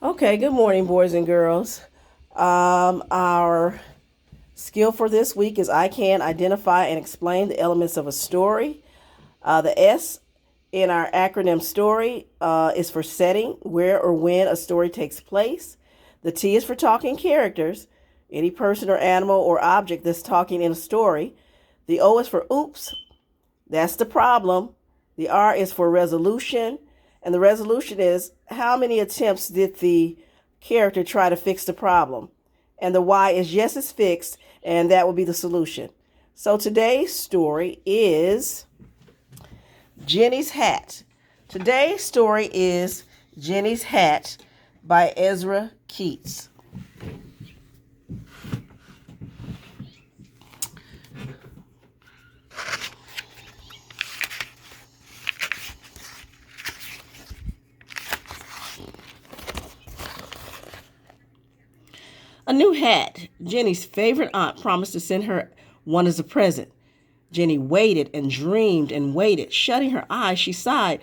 Okay, good morning, boys and girls. Our skill for this week is I can identify and explain the elements of a story. The S in our acronym story is for setting, where or when a story takes place. The T is for talking characters, any person or animal or object that's talking in a story. The O is for oops, that's the problem. The R is for resolution. And the resolution is how many attempts did the character try to fix the problem? And the Y is yes, it's fixed, and that will be the solution. So today's story is Jenny's Hat. Today's story is Jenny's Hat by Ezra Keats. A new hat. Jenny's favorite aunt promised to send her one as a present. Jenny waited and dreamed and waited. Shutting her eyes, she sighed.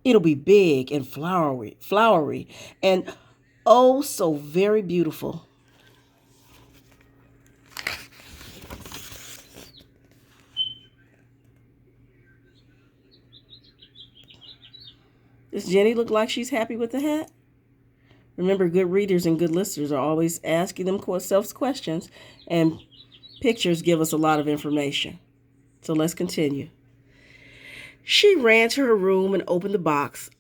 It'll be big and flowery, and oh, so very beautiful. Does Jenny look like she's happy with the hat? Remember, good readers and good listeners are always asking themselves questions, and pictures give us a lot of information. So let's continue. She ran to her room and opened the box.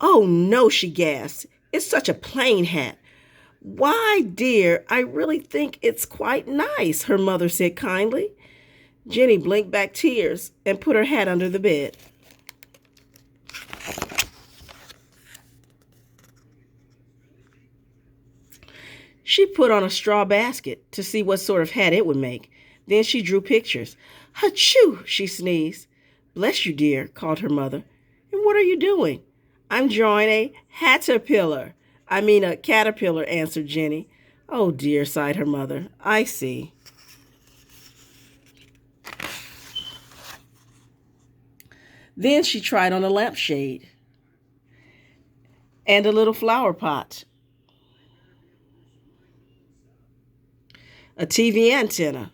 Oh no, she gasped. It's such a plain hat. Why, dear, I really think it's quite nice, her mother said kindly. Jenny blinked back tears and put her hat under the bed. She put on a straw basket to see what sort of hat it would make. Then she drew pictures. Hachoo, she sneezed. Bless you, dear, called her mother. And what are you doing? I'm drawing a caterpillar. I mean a caterpillar, answered Jenny. Oh, dear, sighed her mother. I see. Then she tried on a lampshade and a little flower pot, a TV antenna,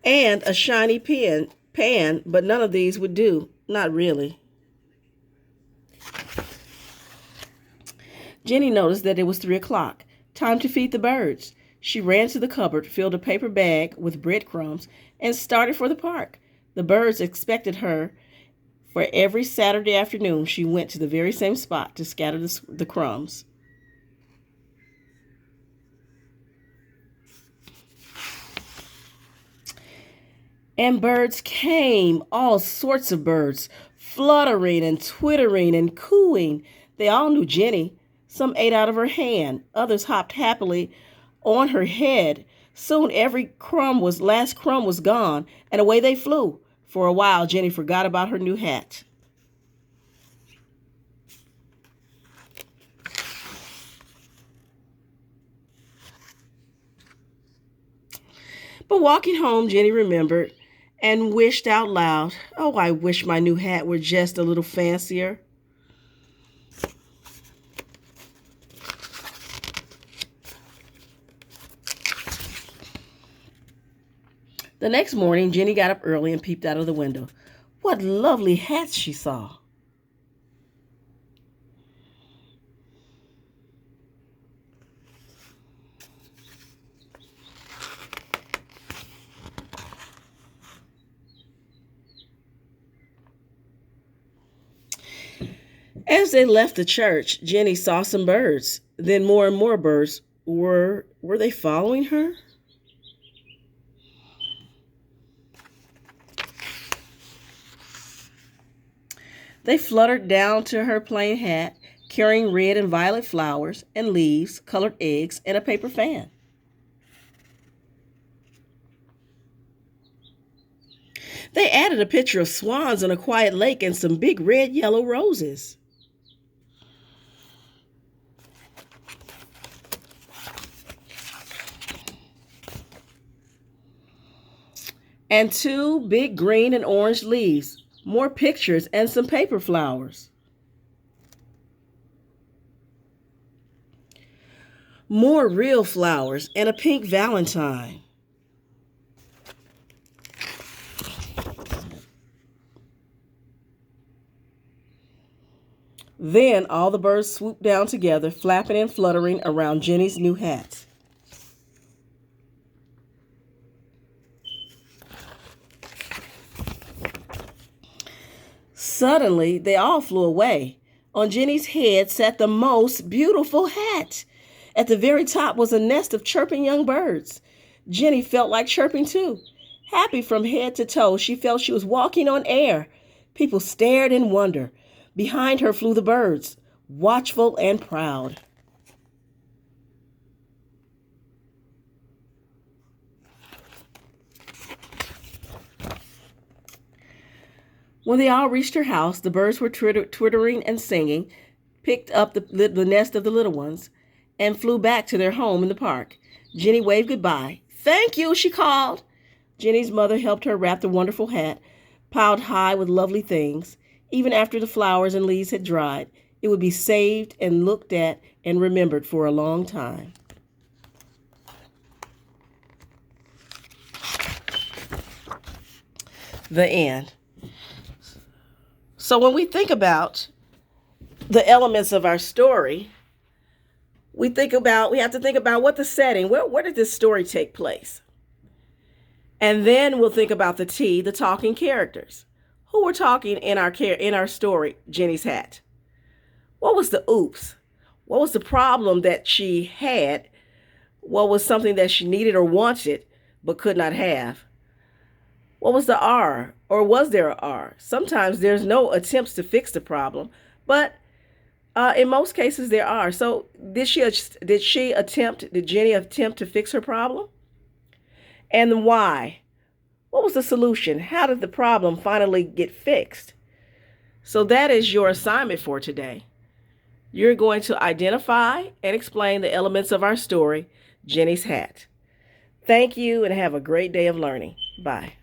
and a shiny pan, but none of these would do. Not really. Jenny noticed that it was 3 o'clock. Time to feed the birds. She ran to the cupboard, filled a paper bag with breadcrumbs, and started for the park. The birds expected her, for every Saturday afternoon she went to the very same spot to scatter the crumbs. And birds came, all sorts of birds, fluttering and twittering and cooing. They all knew Jenny. Some ate out of her hand, others hopped happily on her head. Soon every last crumb was gone, and away they flew. For a while, Jenny forgot about her new hat. But walking home, Jenny remembered and wished out loud, oh, I wish my new hat were just a little fancier. The next morning, Jenny got up early and peeped out of the window. What lovely hats she saw. As they left the church, Jenny saw some birds. Then more and more birds. Were they following her? They fluttered down to her plain hat, carrying red and violet flowers and leaves, colored eggs, and a paper fan. They added a picture of swans on a quiet lake and some big red yellow roses. And two big green and orange leaves, more pictures, and some paper flowers. more real flowers, and a pink valentine. Then all the birds swooped down together, flapping and fluttering around Jenny's new hat. Suddenly, they all flew away. On Jenny's head sat the most beautiful hat. At the very top was a nest of chirping young birds. Jenny felt like chirping too. Happy from head to toe, she felt she was walking on air. People stared in wonder. Behind her flew the birds, watchful and proud. When they all reached her house, the birds were twittering and singing, picked up the nest of the little ones, and flew back to their home in the park. Jenny waved goodbye. "Thank you," she called. Jenny's mother helped her wrap the wonderful hat, piled high with lovely things. Even after the flowers and leaves had dried, it would be saved and looked at and remembered for a long time. The end. So when we think about the elements of our story, we have to think about what the setting, where did this story take place? And then we'll think about the T, the talking characters. Who were talking in our story, Jenny's hat? What was the oops? What was the problem that she had? What was something that she needed or wanted but could not have? What was the R, or was there a R? Sometimes there's no attempts to fix the problem, but in most cases there are. So did Jenny attempt to fix her problem? And the why? What was the solution? How did the problem finally get fixed? So that is your assignment for today. You're going to identify and explain the elements of our story, Jenny's hat. Thank you and have a great day of learning. Bye.